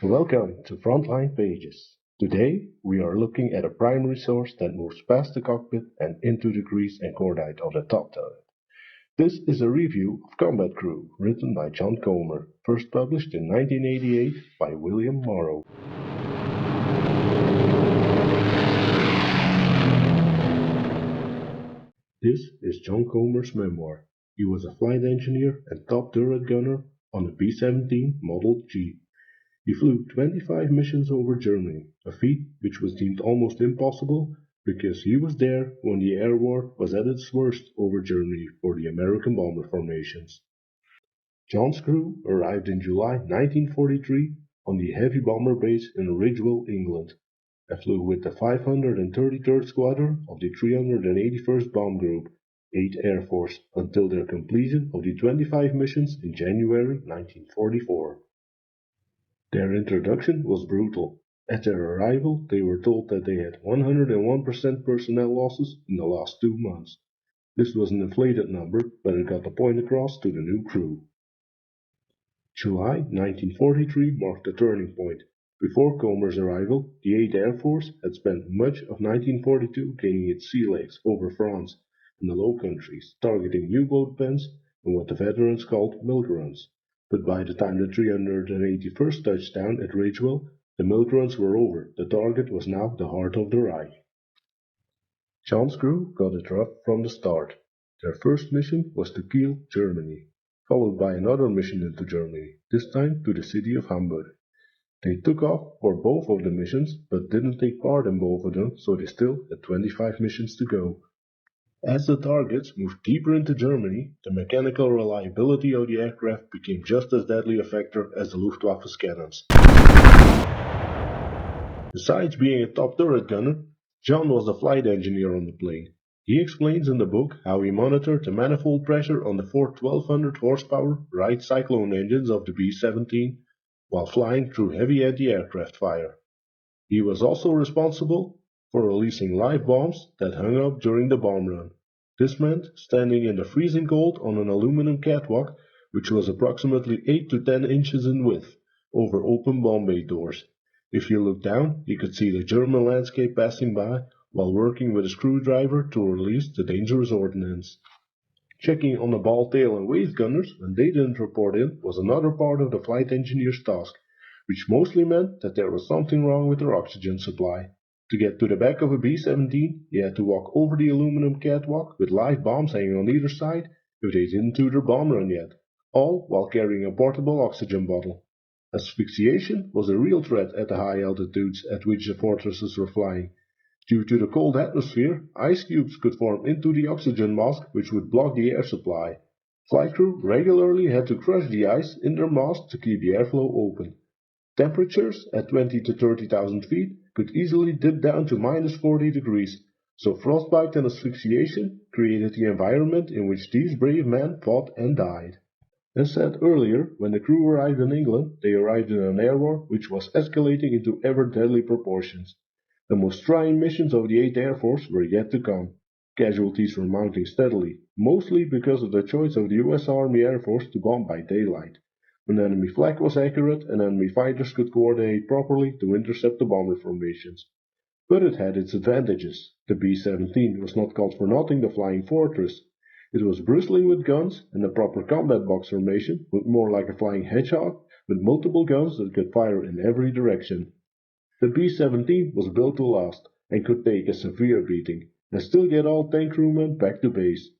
Welcome to Frontline Pages. Today we are looking at a primary source that moves past the cockpit and into the grease and cordite of the top turret. This is a review of Combat Crew, written by John Comer, first published in 1988 by William Morrow. This is John Comer's memoir. He was a flight engineer and top turret gunner on a B-17 Model G. He flew 25 missions over Germany, a feat which was deemed almost impossible because he was there when the air war was at its worst over Germany for the American bomber formations. John's crew arrived in July 1943 on the heavy bomber base in Ridgewell, England, and flew with the 533rd Squadron of the 381st Bomb Group, 8th Air Force, until their completion of the 25 missions in January 1944. Their introduction was brutal. At their arrival, they were told that they had 101% personnel losses in the last 2 months. This was an inflated number, but it got the point across to the new crew. July 1943 marked a turning point. Before Comer's arrival, the 8th Air Force had spent much of 1942 gaining its sea legs over France and the Low Countries, targeting U-boat pens and what the veterans called milk runs. But by the time the 381st touched down at Ridgewell, the milk runs were over. The target was now the heart of the Reich. John's crew got it rough from the start. Their first mission was to Kiel, Germany, followed by another mission into Germany, this time to the city of Hamburg. They took off for both of the missions, but didn't take part in both of them, so they still had 25 missions to go. As the targets moved deeper into Germany, the mechanical reliability of the aircraft became just as deadly a factor as the Luftwaffe's cannons. Besides being a top turret gunner, John was the flight engineer on the plane. He explains in the book how he monitored the manifold pressure on the four 1200 horsepower Wright Cyclone engines of the B-17 while flying through heavy anti-aircraft fire. He was also responsible for releasing live bombs that hung up during the bomb run. This meant standing in the freezing cold on an aluminum catwalk, which was approximately 8 to 10 inches in width, over open bomb bay doors. If you looked down, you could see the German landscape passing by while working with a screwdriver to release the dangerous ordnance. Checking on the ball tail and waist gunners when they didn't report in was another part of the flight engineer's task, which mostly meant that there was something wrong with their oxygen supply. To get to the back of a B-17, you had to walk over the aluminum catwalk with live bombs hanging on either side if they didn't do their bomb run yet, all while carrying a portable oxygen bottle. Asphyxiation was a real threat at the high altitudes at which the fortresses were flying. Due to the cold atmosphere, ice cubes could form into the oxygen mask, which would block the air supply. Flight crew regularly had to crush the ice in their mask to keep the airflow open. Temperatures at 20 to 30,000 feet could easily dip down to minus 40 degrees, so frostbite and asphyxiation created the environment in which these brave men fought and died. As said earlier, when the crew arrived in England, they arrived in an air war which was escalating into ever deadly proportions. The most trying missions of the 8th Air Force were yet to come. Casualties were mounting steadily, mostly because of the choice of the US Army Air Force to bomb by daylight, when enemy flak was accurate and enemy fighters could coordinate properly to intercept the bomber formations. But it had its advantages. The B-17 was not called for nothing the Flying Fortress. It was bristling with guns, and the proper combat box formation looked more like a flying hedgehog with multiple guns that could fire in every direction. The B-17 was built to last and could take a severe beating and still get all 10 crewmen back to base.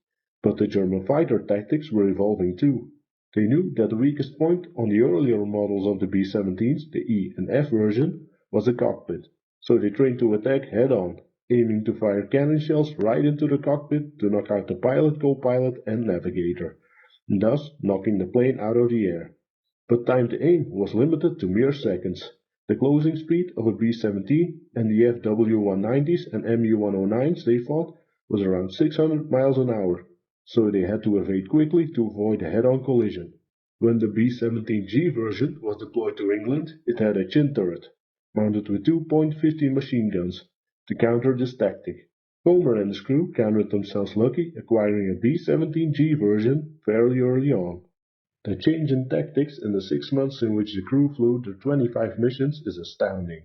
But the German fighter tactics were evolving too. They knew that the weakest point on the earlier models of the B-17s, the E and F version, was the cockpit, so they trained to attack head-on, aiming to fire cannon shells right into the cockpit to knock out the pilot, co-pilot and navigator, and thus knocking the plane out of the air. But time to aim was limited to mere seconds. The closing speed of a B-17 and the FW-190s and MU-109s they fought was around 600 miles an hour, so they had to evade quickly to avoid a head-on collision. When the B-17G version was deployed to England, it had a chin turret, mounted with 2.15 machine guns, to counter this tactic. Comer and his crew counted themselves lucky acquiring a B-17G version fairly early on. The change in tactics in the 6 months in which the crew flew the 25 missions is astounding.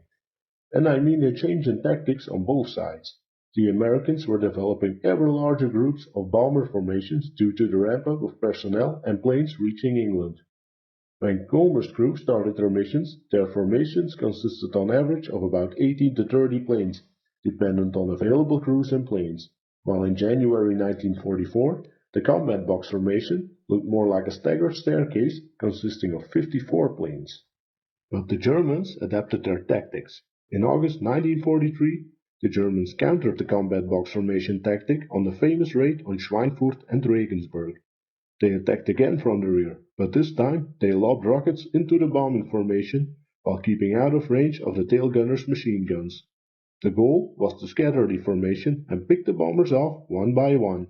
And I mean a change in tactics on both sides. The Americans were developing ever larger groups of bomber formations due to the ramp-up of personnel and planes reaching England. When Comer's crew started their missions, their formations consisted on average of about 18 to 30 planes, dependent on available crews and planes, while in January 1944, the combat box formation looked more like a staggered staircase consisting of 54 planes. But the Germans adapted their tactics. In August 1943, the Germans countered the combat box formation tactic on the famous raid on Schweinfurt and Regensburg. They attacked again from the rear, but this time they lobbed rockets into the bombing formation while keeping out of range of the tail gunners' machine guns. The goal was to scatter the formation and pick the bombers off one by one.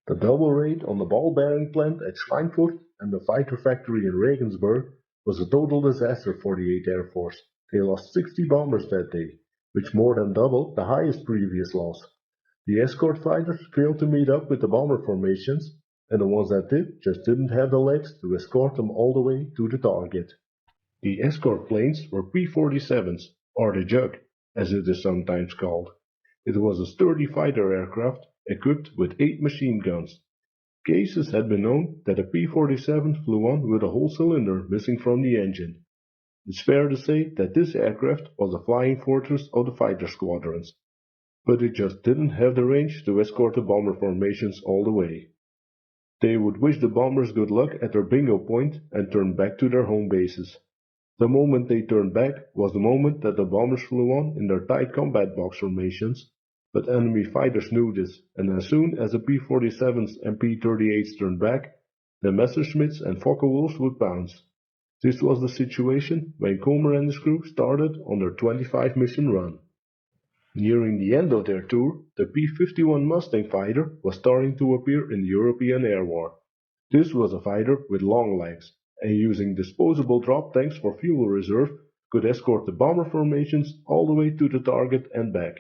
The double raid on the ball bearing plant at Schweinfurt and the fighter factory in Regensburg was a total disaster for the 8th Air Force. They lost 60 bombers that day, which more than doubled the highest previous loss. The escort fighters failed to meet up with the bomber formations, and the ones that did just didn't have the legs to escort them all the way to the target. The escort planes were P-47s, or the Jug, as it is sometimes called. It was a sturdy fighter aircraft equipped with 8 machine guns. Cases had been known that a P-47 flew on with a whole cylinder missing from the engine. It's fair to say that this aircraft was a flying fortress of the fighter squadrons, but it just didn't have the range to escort the bomber formations all the way. They would wish the bombers good luck at their bingo point and turn back to their home bases. The moment they turned back was the moment that the bombers flew on in their tight combat box formations, but enemy fighters knew this, and as soon as the P-47s and P-38s turned back, the Messerschmitts and Focke-Wulfs would pounce. This was the situation when Comer and his crew started on their 25 mission run. Nearing the end of their tour, the P-51 Mustang fighter was starting to appear in the European air war. This was a fighter with long legs, and using disposable drop tanks for fuel reserve, could escort the bomber formations all the way to the target and back.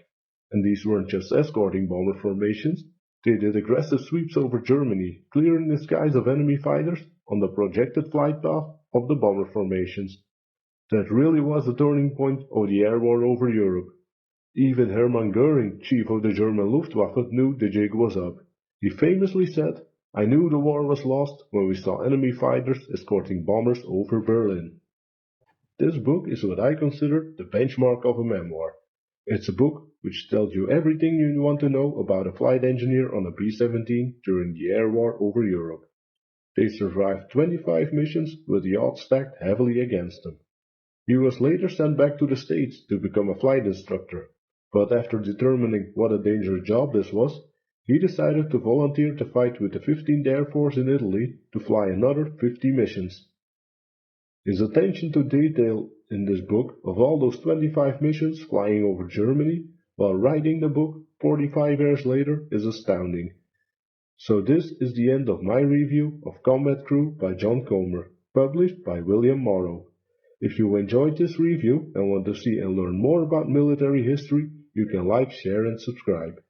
And these weren't just escorting bomber formations, they did aggressive sweeps over Germany, clearing the skies of enemy fighters on the projected flight path of the bomber formations. That really was the turning point of the air war over Europe. Even Hermann Göring, chief of the German Luftwaffe, knew the jig was up. He famously said, "I knew the war was lost when we saw enemy fighters escorting bombers over Berlin." This book is what I consider the benchmark of a memoir. It's a book which tells you everything you want to know about a flight engineer on a B-17 during the air war over Europe. They survived 25 missions with the odds stacked heavily against them. He was later sent back to the States to become a flight instructor, but after determining what a dangerous job this was, he decided to volunteer to fight with the 15th Air Force in Italy to fly another 50 missions. His attention to detail in this book of all those 25 missions flying over Germany while writing the book 45 years later is astounding. So this is the end of my review of Combat Crew by John Comer, published by William Morrow. If you enjoyed this review and want to see and learn more about military history, you can like, share and subscribe.